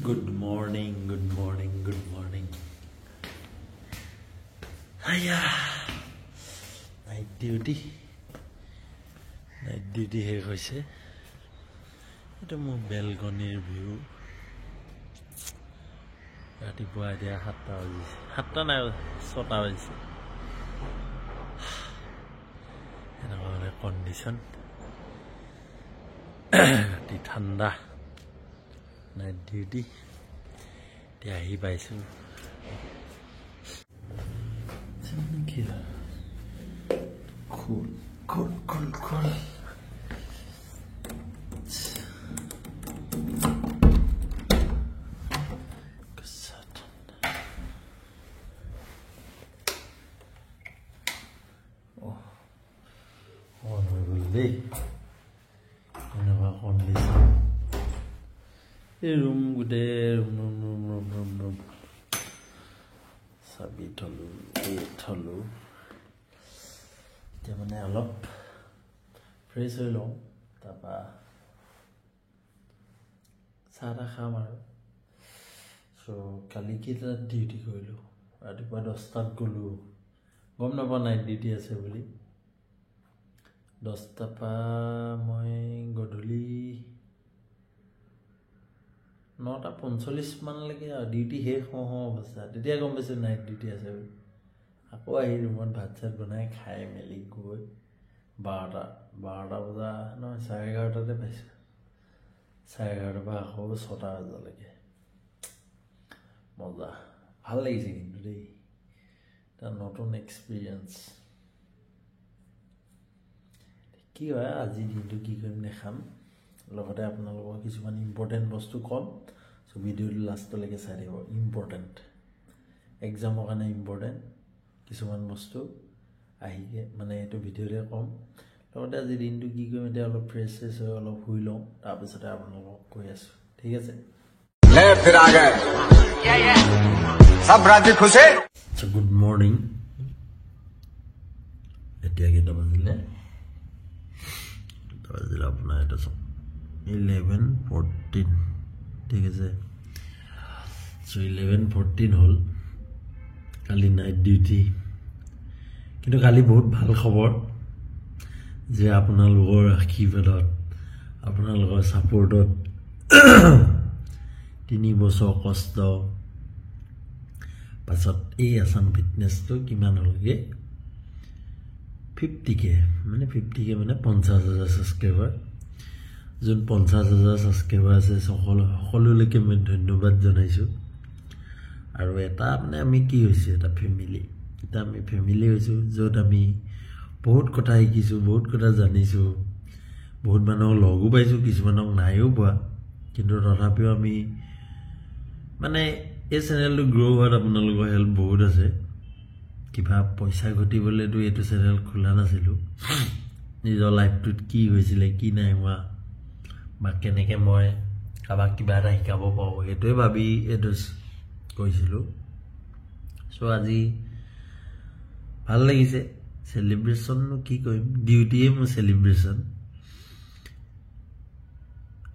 Good morning, good morning, good morning. Hiya. Night duty শেষ হৈছে এটা মোৰ বেলকনিৰ ভিউ ৰাতিপুৱা এতিয়া 7টা বাজিছে 7টা নাই 6টা বাজিছে এনেকুৱা মানে কণ্ডিশ্যন ৰাতি ঠাণ্ডা নাইট ডিউটি এতিয়া আহি পাইছোঁ Cool. Room sabi tholu এতিয়া মানে অলপ ফ্ৰেছ হৈ লওঁ তাৰপৰা চাহ খাম আৰু কালি কেইটাত ডিউটি কৰিলোঁ ৰাতিপুৱা 10টাত গ'লোঁ গম নাপাওঁ নাইট ডিউটি আছে বুলি 10টাৰ পৰা মই গধূলি 9:45 মানলৈকে ডিউটি শেষ হওঁ অৱস্থা তেতিয়া গম পাইছোঁ নাইট ডিউটি আছে বুলি আকৌ আহি ৰুমত ভাত চাত বনাই খাই মেলি গৈ 12টা বজা নহয় 11:30 পাইছোঁ 11:30 পৰা আকৌ 6টা বজালৈকে মজা ভাল লাগিছে কিন্তু দেই এটা নতুন এক্সপিৰিয়েঞ্চ কি হয় আজি দিনটো কি কৰিম দেখাম লগতে আপোনালোকক কিছুমান ইম্পৰ্টেণ্ট বস্তু ক'ম ভিডিঅ'টো লাষ্টলৈকে চাই থাকিব ইম্পৰ্টেণ্ট এক্সামৰ কাৰণে ইম্পৰ্টেণ্ট কিছুমান বস্তু আহিকে মানে এইটো ভিডিঅ'তে ক'ম লগতে আজি দিনটো কি কৰিম এতিয়া অলপ ফ্ৰেছ হৈ অলপ শুই লওঁ তাৰপিছতে আপোনালোকক কৈ আছোঁ ঠিক আছে গুড মৰ্ণিং এতিয়া কেইটা বাজিলে আপোনাৰ এটা 11:14 ঠিক আছে 11:14 হ'ল কালি নাইট ডিউটি কিন্তু কালি বহুত ভাল খবৰ যে আপোনালোকৰ আশীৰ্বাদত আপোনালোকৰ ছাপোৰ্টত 3 বছৰ কষ্ট পাছত এই আসাম ফিটনেছটো কিমান হ'লগে 50K মানে 50,000 ছাবস্ক্ৰাইবাৰ যোন 50,000 ছাবস্ক্ৰাইবাৰ আছে সকলোলৈকে মই ধন্যবাদ জনাইছোঁ আৰু এটা মানে আমি কি হৈছে এটা ফেমিলি এটা আমি ফেমিলি হৈছোঁ য'ত আমি বহুত কথা শিকিছোঁ বহুত কথা জানিছোঁ বহুত মানুহক লগো পাইছোঁ কিছুমানক নাইও পোৱা কিন্তু তথাপিও আমি মানে এই চেনেলটো গ্ৰ' হোৱাত আপোনালোকৰ হেল্প বহুত আছে কিবা পইচা ঘটিবলৈতো এইটো চেনেল খোলা নাছিলোঁ নিজৰ লাইফটোত কি হৈছিলে কি নাই হোৱা বা কেনেকৈ মই কাৰোবাক কিবা এটা শিকাব পাৰোঁ সেইটোৱে ভাবি এইটো কৈছিলোঁ আজি ভাল লাগিছে চেলিব্ৰেশ্যননো কি কৰিম ডিউটিয়ে মোৰ চেলিব্ৰেশ্যন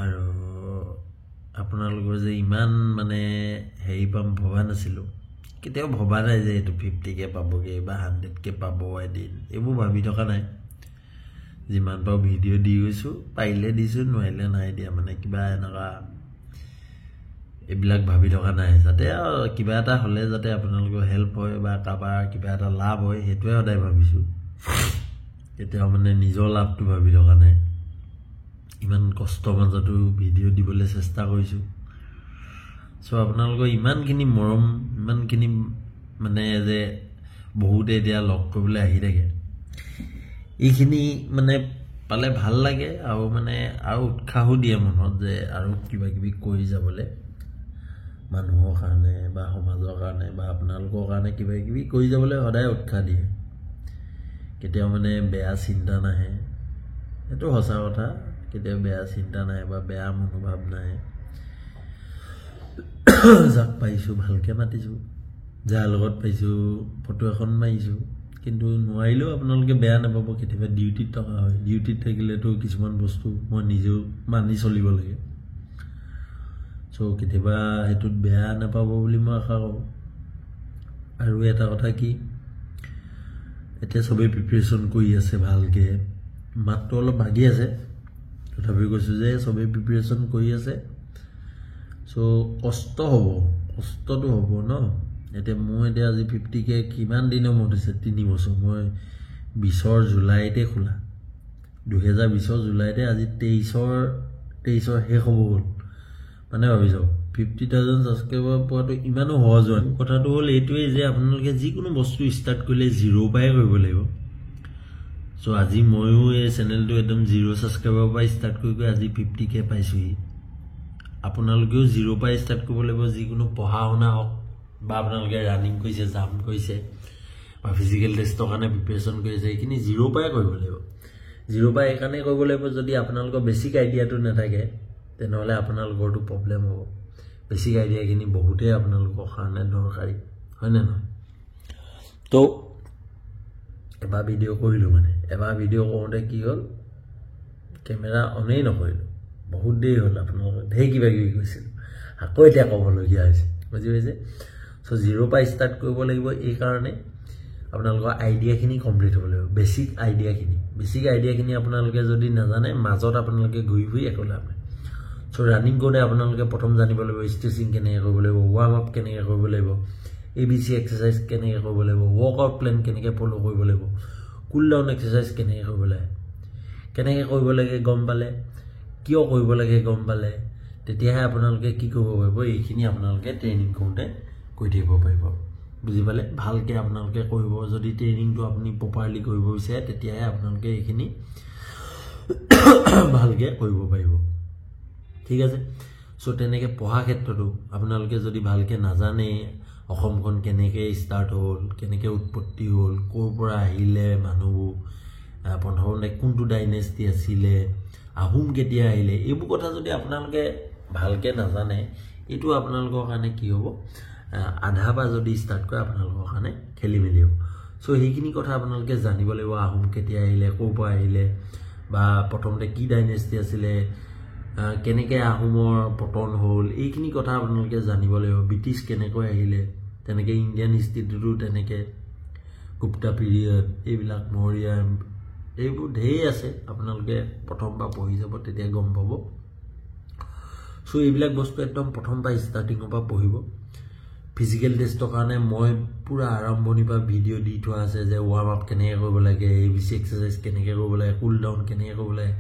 আৰু আপোনালোকৰ যে ইমান মানে হেৰি পাম ভবা নাছিলোঁ কেতিয়াও ভবা নাই যে এইটো 50K পাবগৈ বা 100K পাব এদিন এইবোৰ ভাবি থকা নাই যিমান পাৰোঁ ভিডিঅ' দি গৈছোঁ পাৰিলে দিছোঁ নোৱাৰিলে নাই দিয়া মানে কিবা এনেকুৱা এইবিলাক ভাবি থকা নাই যাতে কিবা এটা হ'লে যাতে আপোনালোকৰ হেল্প হয় বা কাৰোবাৰ কিবা এটা লাভ হয় সেইটোৱে সদায় ভাবিছোঁ কেতিয়াও মানে নিজৰ লাভটো ভাবি থকা নাই ইমান কষ্টৰ মাজতো ভিডিঅ' দিবলৈ চেষ্টা কৰিছোঁ আপোনালোকৰ ইমানখিনি মৰম ইমানখিনি মানে যে বহুতে এতিয়া লগ কৰিবলৈ আহি থাকে এইখিনি মানে পালে ভাল লাগে আৰু মানে আৰু উৎসাহো দিয়ে মনত যে আৰু কিবা কিবি কৰি যাবলৈ মানুহৰ কাৰণে বা সমাজৰ কাৰণে বা আপোনালোকৰ কাৰণে কিবা কিবি কৰি যাবলৈ সদায় উৎসাহ দিয়ে কেতিয়াও মানে বেয়া চিন্তা নাহে এইটো সঁচা কথা কেতিয়াও বেয়া চিন্তা নাহে বা বেয়া মনোভাৱ নাহে যাক পাইছোঁ ভালকৈ মাতিছোঁ যাৰ লগত পাইছোঁ ফটো এখন মাৰিছোঁ কিন্তু নোৱাৰিলেও আপোনালোকে বেয়া নাপাব কেতিয়াবা ডিউটিত থকা হয় ডিউটিত থাকিলেতো কিছুমান বস্তু মই নিজেও মানি চলিব লাগে সো কেতিয়াবা হেতুত বেয়া নাপাব বুলি মই আশা কৰোঁ আৰু এটা কথা কি এতিয়া সবে প্ৰিপাৰেচন কৰি আছে ভালকে মাত্ৰ অলপ ভাগি আছে তথাপি কৈছোঁ যে সবে প্ৰিপাৰেচন কৰি আছে সো কষ্টটো হ'ব ন এতিয়া মই এতিয়া আজি 50K কিমান দিনৰ মূৰত হৈছে 3 বছৰ মই 20 জুলাইতে খোলা 2020 জুলাইতে আজি 23 শেষ হ'ব গ'ল মানে ভাবি যাওক 50,000 সাবস্ক্ৰাইবাৰ পোৱাটো ইমানো সহজ হোৱা কথাটো হ'ল এইটোৱেই যে আপোনালোকে যিকোনো বস্তু ষ্টাৰ্ট কৰিলে জিৰ' পাই কৰিব লাগিব সো আজি ময়ো এই চেনেলটো একদম 0 সাবস্ক্ৰাইবাৰৰ পৰা ষ্টাৰ্ট কৰি আজি 50K পাইছোহি আপোনালোকেও 0 পাই ষ্টাৰ্ট কৰিব লাগিব যিকোনো পঢ়া শুনা হওক বা আপোনালোকে ৰানিং কৰিছে জাম্প কৰিছে বা ফিজিকেল টেষ্টৰ কাৰণে প্ৰিপাৰেচন কৰিছে এইখিনি 0 পাই কৰিব লাগিব 0 পাই এইকাৰণে কৰিব লাগিব যদি আপোনালোকৰ বেছিক আইডিয়াটো নাথাকে তেনেহ'লে আপোনালোকৰটো প্ৰব্লেম হ'ব বেছিক আইডিয়াখিনি বহুতেই আপোনালোকৰ কাৰণে দৰকাৰী হয় নে নহয় তো এবাৰ ভিডিঅ' কৰিলোঁ মানে এবাৰ ভিডিঅ' কৰোঁতে কি হ'ল কেমেৰা অনেই নকৰিলোঁ বহুত দেৰি হ'ল আপোনালোকে ঢেৰ কিবা কিবি কৈছিলোঁ আকৌ এতিয়া ক'বলগীয়া হৈছে বুজি পাইছে সো 0 পাই ষ্টাৰ্ট কৰিব লাগিব এই কাৰণে আপোনালোকৰ আইডিয়াখিনি কমপ্লিট হ'ব লাগিব বেছিক আইডিয়াখিনি আপোনালোকে যদি নাজানে মাজত আপোনালোকে ঘূৰি ফুৰি একো লাভ নাই সো ৰানিং কৰোঁতে আপোনালোকে প্ৰথম জানিব লাগিব ষ্ট্ৰেচিং কেনেকৈ কৰিব লাগিব ৱাৰ্ম আপ কেনেকৈ কৰিব লাগিব ABC এক্সাৰচাইজ কেনেকৈ কৰিব লাগিব ৱৰ্কআউট প্লেন কেনেকৈ ফ'ল' কৰিব লাগিব কুল ডাউন এক্সাৰচাইজ কেনেকৈ কৰিব লাগে গম পালে কিয় কৰিব লাগে গম পালে তেতিয়াহে আপোনালোকে কি কৰিব পাৰিব এইখিনি আপোনালোকে ট্ৰেইনিং কৰোঁতে কৰি থাকিব পাৰিব বুজি পালে ভালকৈ আপোনালোকে কৰিব যদি ট্ৰেইনিংটো আপুনি প্ৰপাৰলি কৰিব বিচাৰে তেতিয়াহে আপোনালোকে এইখিনি ভালকৈ কৰিব পাৰিব ঠিক আছে সো তেনেকৈ পঢ়া ক্ষেত্ৰতো আপোনালোকে যদি ভালকৈ নাজানে অসমখন কেনেকৈ ষ্টাৰ্ট হ'ল কেনেকৈ উৎপত্তি হ'ল ক'ৰ পৰা আহিলে মানুহবোৰ প্ৰথমতে কোনটো ডাইনেষ্টি আছিলে আহোম কেতিয়া আহিলে এইবোৰ কথা যদি আপোনালোকে ভালকৈ নাজানে এইটো আপোনালোকৰ কাৰণে কি হ'ব আধা বা যদি ষ্টাৰ্ট কৰে আপোনালোকৰ কাৰণে খেলি মেলি হ'ব সো সেইখিনি কথা আপোনালোকে জানিব লাগিব আহোম কেতিয়া আহিলে ক'ৰ পৰা আহিলে বা প্ৰথমতে কি ডাইনেষ্টি আছিলে কেনেকৈ আহোমৰ পতন হ'ল এইখিনি কথা আপোনালোকে জানিব লাগিব ব্ৰিটিছ কেনেকৈ আহিলে তেনেকৈ ইণ্ডিয়ান হিষ্ট্ৰীটোতো তেনেকৈ গুপ্তা পিৰিয়ড এইবিলাক মৌৰ্য এইবোৰ ঢেৰ আছে আপোনালোকে প্ৰথমবাৰ পঢ়ি যাব তেতিয়া গম পাব সো এইবিলাক বস্তু একদম প্ৰথম পৰা ষ্টাৰ্টিঙৰ পৰা পঢ়িব ফিজিকেল টেষ্টৰ কাৰণে মই পুৰা আৰম্ভণিৰ পৰা ভিডিঅ' দি থোৱা আছে যে ৱাৰ্ম আপ কেনেকৈ কৰিব লাগে ABC এক্সাৰচাইজ কেনেকৈ কৰিব লাগে কুল ডাউন কেনেকৈ কৰিব লাগে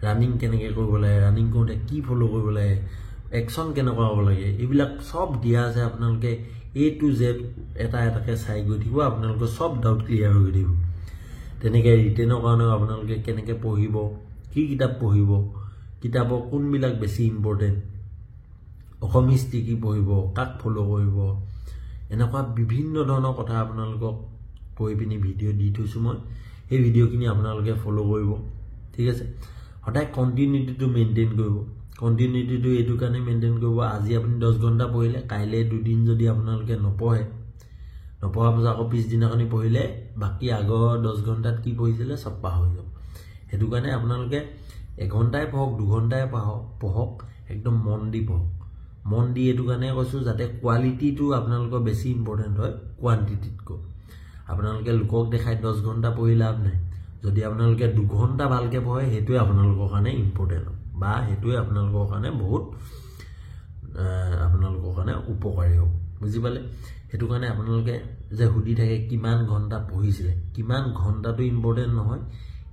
ৰানিং কেনেকৈ কৰিব লাগে ৰানিং কৰোঁতে কি ফ'ল' কৰিব লাগে একশ্যন কেনেকুৱা হ'ব লাগে এইবিলাক চব দিয়া আছে আপোনালোকে A to Z এটা এটাকৈ চাই গৈ থাকিব আপোনালোকৰ চব ডাউট ক্লিয়াৰ হৈ গৈ থাকিব তেনেকৈ ৰিটেনৰ কাৰণেও আপোনালোকে কেনেকৈ পঢ়িব কি কিতাপ পঢ়িব কিতাপৰ কোনবিলাক বেছি ইম্পৰ্টেণ্ট অসম হিষ্ট্ৰী কি পঢ়িব কাক ফ'ল' কৰিব এনেকুৱা বিভিন্ন ধৰণৰ কথা আপোনালোকক কৈ পিনি ভিডিঅ' দি থৈছোঁ মই সেই ভিডিঅ'খিনি আপোনালোকে ফ'ল' কৰিব ঠিক আছে সদায় কণ্টিনিউটিটো মেইনটেইন কৰিব কণ্টিনিউটিটো এইটো কাৰণে মেইনটেইন কৰিব আজি আপুনি 10 ঘণ্টা পঢ়িলে কাইলৈ দুদিন যদি আপোনালোকে নপঢ়াৰ পাছত আকৌ পিছদিনাখনি পঢ়িলে বাকী আগৰ 10 ঘণ্টাত কি পঢ়িছিলে চব পাহৰি যাব সেইটো কাৰণে আপোনালোকে 1 ঘণ্টাই পঢ়ক 2 ঘণ্টাই পঢ়ক একদম মন দি পঢ়ক মন দি এইটো কাৰণে কৈছোঁ যাতে কোৱালিটিটো আপোনালোকৰ বেছি ইম্পৰ্টেণ্ট হয় কোৱান্টিটিতকৈ আপোনালোকে লোকক দেখাই 10 ঘণ্টা পঢ়ি লাভ নাই যদি আপোনালোকে 2 ঘণ্টা ভালকৈ পঢ়ে সেইটোৱে আপোনালোকৰ কাৰণে ইম্পৰ্টেণ্ট বা সেইটোৱে আপোনালোকৰ কাৰণে বহুত আপোনালোকৰ কাৰণে উপকাৰী হ'ব বুজি পালে সেইটো কাৰণে আপোনালোকে যে সুধি থাকে কিমান ঘণ্টা পঢ়িছিলে কিমান ঘণ্টাটো ইম্পৰ্টেণ্ট নহয়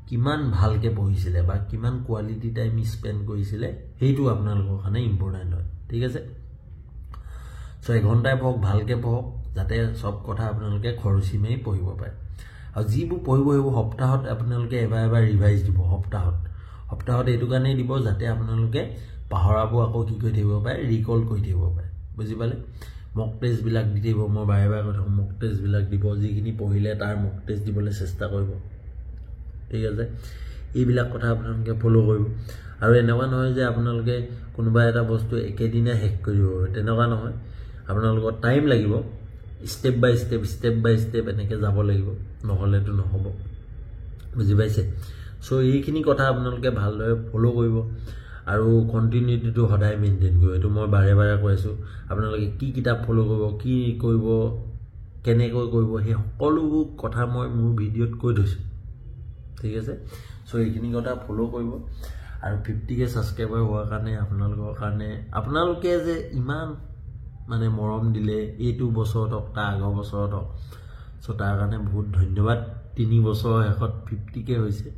কিমান ভালকৈ পঢ়িছিলে বা কিমান কোৱালিটি টাইম স্পেণ্ড কৰিছিলে সেইটো আপোনালোকৰ কাৰণে ইম্পৰ্টেণ্ট হয় ঠিক আছে সো 1 ঘণ্টাই পঢ়ক ভালকৈ পঢ়ক যাতে চব কথা আপোনালোকে খৰচি মাৰি পঢ়িব পাৰে আৰু যিবোৰ পঢ়িব সেইবোৰ সপ্তাহত আপোনালোকে এবাৰ ৰিভাইজ দিব সপ্তাহত এইটো কাৰণেই দিব যাতে আপোনালোকে পাহৰাবোৰ আকৌ কি কৰি থাকিব পাৰে ৰিকল কৰি থাকিব পাৰে বুজি পালে মক টেষ্টবিলাক দি থাকিব মই বাৰে কৈ থাকোঁ মক টেষ্টবিলাক দিব যিখিনি পঢ়িলে তাৰ মক টেষ্ট দিবলৈ চেষ্টা কৰিব ঠিক আছে এইবিলাক কথা আপোনালোকে ফ'ল' কৰিব আৰু এনেকুৱা নহয় যে আপোনালোকে কোনোবা এটা বস্তু একেদিনাই শেষ কৰি দিব তেনেকুৱা নহয় আপোনালোকৰ টাইম লাগিব ষ্টেপ বাই ষ্টেপ এনেকৈ যাব লাগিব নহ'লেতো নহ'ব বুজি পাইছে সো এইখিনি কথা আপোনালোকে ভালদৰে ফ'ল' কৰিব আৰু কণ্টিনিউটিটো সদায় মেইনটেইন কৰিব এইটো মই বাৰে বাৰে কৈ আছোঁ আপোনালোকে কি কিতাপ ফ'ল' কৰিব কি কৰিব কেনেকৈ কৰিব সেই সকলোবোৰ কথা মই মোৰ ভিডিঅ'ত কৈ থৈছোঁ ঠিক আছে চ' এইখিনি কথা ফ'ল' কৰিব আৰু 50K ছাবস্ক্ৰাইবাৰ হোৱাৰ কাৰণে আপোনালোকৰ কাৰণে আপোনালোকে যে ইমান মানে মৰম দিলে এইটো বছৰত হওক তাৰ আগৰ বছৰত হওক চ' তাৰ কাৰণে বহুত ধন্যবাদ 3 বছৰৰ শেষত 50K হৈছে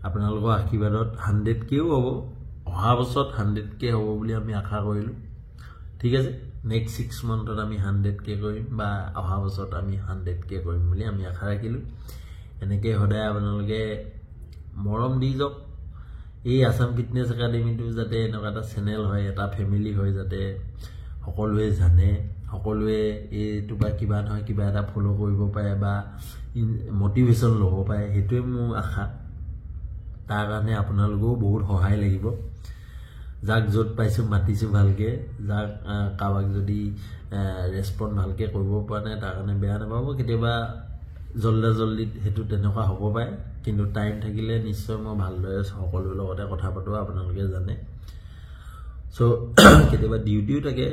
আপোনালোকৰ আশীৰ্বাদত 100Kও হ'ব অহা বছৰত 100K হ'ব বুলি আমি আশা কৰিলোঁ ঠিক আছে নেক্সট 6 মান্থত আমি 100K কৰিম বা অহা বছৰত আমি 100K কৰিম বুলি আমি আশা ৰাখিলোঁ এনেকৈ সদায় আপোনালোকে মৰম দি যাওক এই আসাম ফিটনেছ একাডেমিটো যাতে এনেকুৱা এটা চেনেল হয় এটা ফেমিলি হয় যাতে সকলোৱে জানে সকলোৱে এইটো বা কিবা নহয় কিবা এটা ফ'ল' কৰিব পাৰে বা মটিভেশ্যন ল'ব পাৰে সেইটোৱে মোৰ আশা তাৰ কাৰণে আপোনালোকেও বহুত সহায় লাগিব যাক য'ত পাইছোঁ মাতিছোঁ ভালকৈ যাক কাৰোবাক যদি ৰেছপণ্ড ভালকৈ কৰিব পৰা নাই তাৰ কাৰণে বেয়া নাপাব কেতিয়াবা জল্দি সেইটো তেনেকুৱা হ'ব পাৰে কিন্তু টাইম থাকিলে নিশ্চয় মই ভালদৰে সকলোৰ লগতে কথা পাতোঁ আপোনালোকে জানে চ' কেতিয়াবা ডিউটিও থাকে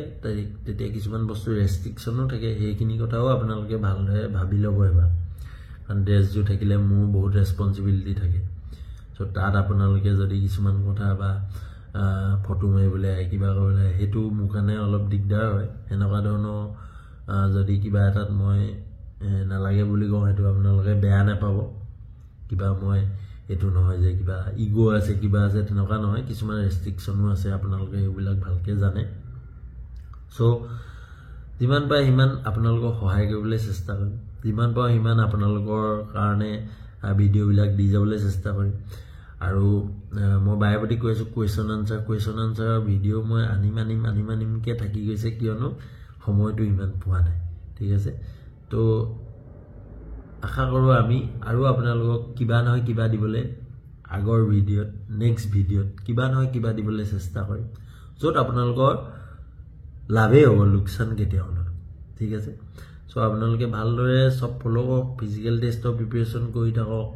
তেতিয়া কিছুমান বস্তু ৰেষ্ট্ৰিকশ্যনো থাকে সেইখিনি কথাও আপোনালোকে ভালদৰে ভাবি ল'ব এবাৰ কাৰণ ড্ৰেছযোৰ থাকিলে মোৰ বহুত ৰেছপঞ্চিবিলিটি থাকে চ' তাত আপোনালোকে যদি কিছুমান কথা বা ফটো মাৰিবলৈ আহে কিবা কৰিবলৈ আহে সেইটো মোৰ কাৰণে অলপ দিগদাৰ হয় এনেকুৱা ধৰণৰ যদি কিবা এটাত মই নালাগে বুলি কওঁ সেইটো আপোনালোকে বেয়া নাপাব কিবা মই এইটো নহয় যে কিবা ইগো আছে কিবা আছে তেনেকুৱা নহয় কিছুমান ৰেষ্ট্ৰিকশ্যনো আছে আপোনালোকে সেইবিলাক ভালকৈ জানে চ' যিমান পাৰে সিমান আপোনালোকক সহায় কৰিবলৈ চেষ্টা কৰিম যিমান পাৰোঁ সিমান আপোনালোকৰ কাৰণে ভিডিঅ'বিলাক দি যাবলৈ চেষ্টা কৰিম আৰু মই বাৰে প্ৰতি কৈ আছোঁ কুৱেশ্যন আনচাৰৰ ভিডিঅ' মই আনিমকৈ থাকি গৈছে কিয়নো সময়টো ইমান পোৱা নাই ঠিক আছে তো আশা কৰোঁ আমি আৰু আপোনালোকক কিবা নহয় কিবা দিবলৈ আগৰ ভিডিঅ'ত নেক্সট ভিডিঅ'ত কিবা নহয় কিবা দিবলৈ চেষ্টা কৰিম য'ত আপোনালোকৰ লাভেই হ'ব লোকচান কেতিয়াও নহয় ঠিক আছে চ' আপোনালোকে ভালদৰে চব ফ'ল' কৰক ফিজিকেল টেষ্টৰ প্ৰিপেৰেশ্যন কৰি থাকক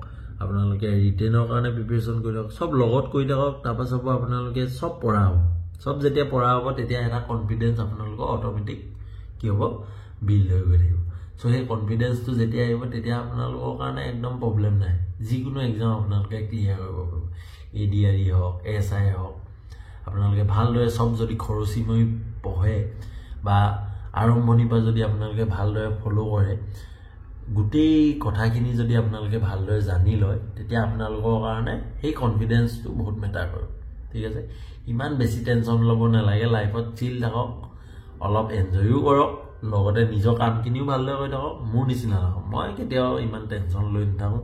আপোনালোকে ৰিটেনৰ কাৰণে প্ৰিপেৰেশ্যন কৰি থাকক চব লগত কৰি থাকক তাৰপাছত আপোনালোকে চব পঢ়া হ'ব চব যেতিয়া পঢ়া হ'ব তেতিয়া এটা কনফিডেঞ্চ আপোনালোকৰ অট'মেটিক কি হ'ব বিল্ড হৈ গৈ থাকিব চ' সেই কনফিডেঞ্চটো যেতিয়া আহিব তেতিয়া আপোনালোকৰ কাৰণে একদম প্ৰব্লেম নাই যিকোনো এক্সাম আপোনালোকে ক্লিয়াৰ কৰিব পাৰিব ADRE হওক SI হওক আপোনালোকে ভালদৰে চব যদি খৰচি মই পঢ়ে বা আৰম্ভণিৰ পৰা যদি আপোনালোকে ভালদৰে ফ'ল' কৰে গোটেই কথাখিনি যদি আপোনালোকে ভালদৰে জানি লয় তেতিয়া আপোনালোকৰ কাৰণে সেই কনফিডেঞ্চটো বহুত মেটাৰ কৰে ঠিক আছে ইমান বেছি টেনশ্যন ল'ব নালাগে লাইফত চিল থাকক অলপ এনজয়ো কৰক লগতে নিজৰ কামখিনিও ভালদৰে কৰি থাকক মোৰ নিচিনা নহওক মই কেতিয়াও ইমান টেনশ্যন লৈ নাথাকোঁ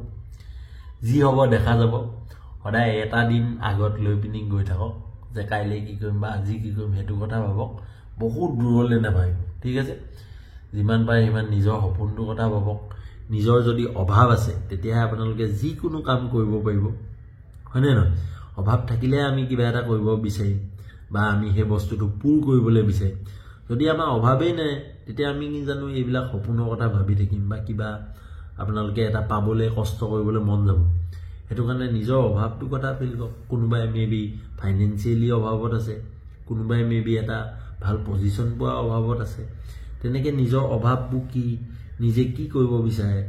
যি হ'ব দেখা যাব সদায় এটা দিন আগত লৈ পিনি গৈ থাকক যে কাইলৈ কি কৰিম বা আজি কি কৰিম সেইটো কথা ভাবক বহুত দূৰলৈ নাভাবিব ঠিক আছে যিমান পাৰে সিমান নিজৰ সপোনটোৰ কথা ভাবক নিজৰ যদি অভাৱ আছে তেতিয়াহে আপোনালোকে যিকোনো কাম কৰিব পাৰিব হয়নে নহয় অভাৱ থাকিলে আমি কিবা এটা কৰিব বিচাৰিম বা আমি সেই বস্তুটো পূৰ কৰিবলৈ বিচাৰিম যদি আমাৰ অভাৱেই নাই তেতিয়া আমি কি জানো এইবিলাক সপোনৰ কথা ভাবি থাকিম বা কিবা আপোনালোকে এটা পাবলৈ কষ্ট কৰিবলৈ মন যাব সেইটো কাৰণে নিজৰ অভাৱটোৰ কথা ফিল কৰক কোনোবাই মেবি ফাইনেন্সিয়েলি অভাৱত আছে কোনোবাই মেবি এটা ভাল পজিশ্যন পোৱা অভাৱত আছে তেনেকৈ নিজৰ অভাৱবোৰ কি নিজে কি কৰিব বিচাৰে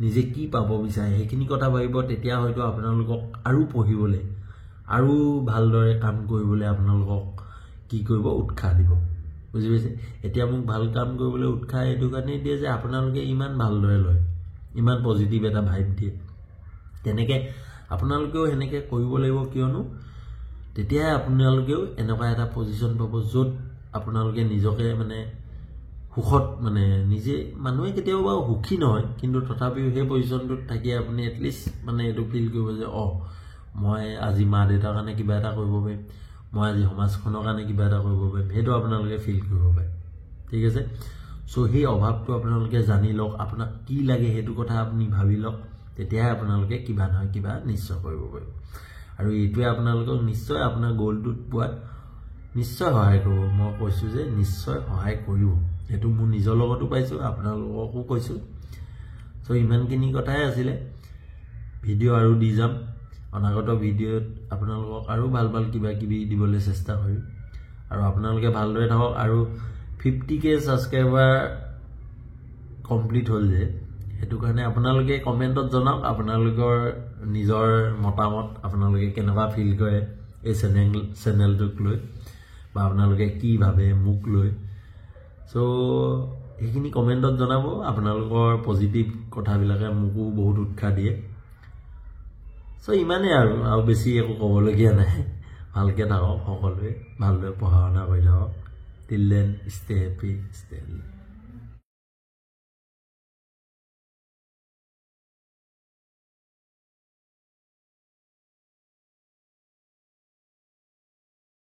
নিজে কি পাব বিচাৰে সেইখিনি কথা ভাবিব তেতিয়া হয়তো আপোনালোকক আৰু পঢ়িবলৈ আৰু ভালদৰে কাম কৰিবলৈ আপোনালোকক কি কৰিব উৎসাহ দিব বুজি পাইছে এতিয়া মোক ভাল কাম কৰিবলৈ উৎসাহ এইটো কাৰণেই দিয়ে যে আপোনালোকে ইমান ভালদৰে লয় ইমান পজিটিভ এটা ভাইব দিয়ে তেনেকৈ আপোনালোকেও সেনেকৈ কৰিব লাগিব কিয়নো তেতিয়াহে আপোনালোকেও এনেকুৱা এটা পজিশ্যন পাব য'ত আপোনালোকে নিজকে মানে সুখত মানে নিজে মানুহে কেতিয়াও বাৰু সুখী নহয় কিন্তু তথাপিও সেই পজিশ্যনটোত থাকি আপুনি এটলিষ্ট মানে এইটো ফিল কৰিব যে মই আজি মা দেউতাৰ কাৰণে কিবা এটা কৰিব পাৰিম মই আজি সমাজখনৰ কাৰণে কিবা এটা কৰিব পাৰিম সেইটো আপোনালোকে ফিল কৰিব পাৰে ঠিক আছে চ' সেই অভাৱটো আপোনালোকে জানি লওক আপোনাক কি লাগে সেইটো কথা আপুনি ভাবি লওক তেতিয়াহে আপোনালোকে কিবা নহয় কিবা নিশ্চয় কৰিব পাৰিব আৰু এইটোৱে আপোনালোকক নিশ্চয় আপোনাৰ গ'লটোত পোৱাত নিশ্চয় সহায় কৰিব মই কৈছোঁ যে নিশ্চয় সহায় কৰিব সেইটো মোৰ নিজৰ লগতো পাইছোঁ আপোনালোককো কৈছোঁ চ' ইমানখিনি কথাই আছিলে ভিডিঅ' আৰু দি যাম অনাগত ভিডিঅ'ত আপোনালোকক আৰু ভাল ভাল কিবা কিবি দিবলৈ চেষ্টা কৰিম আৰু আপোনালোকে ভালদৰে থাকক আৰু 50K ছাবস্ক্ৰাইবাৰ কমপ্লিট হ'ল যে সেইটো কাৰণে আপোনালোকে কমেণ্টত জনাওক আপোনালোকৰ নিজৰ মতামত আপোনালোকে কেনেকুৱা ফিল কৰে এই চেনেলটোক লৈ বা আপোনালোকে কি ভাবে মোক লৈ সো এইখিনি কমেণ্টত জনাব আপোনালোকৰ পজিটিভ কথাবিলাকে মোকো বহুত উৎসাহ দিয়ে সো ইমানেই আৰু বেছি একো ক'বলগীয়া নাই ভালকৈ থাকক সকলোৱে ভালদৰে পঢ়া শুনা কৰি থাকক till then stay happy stay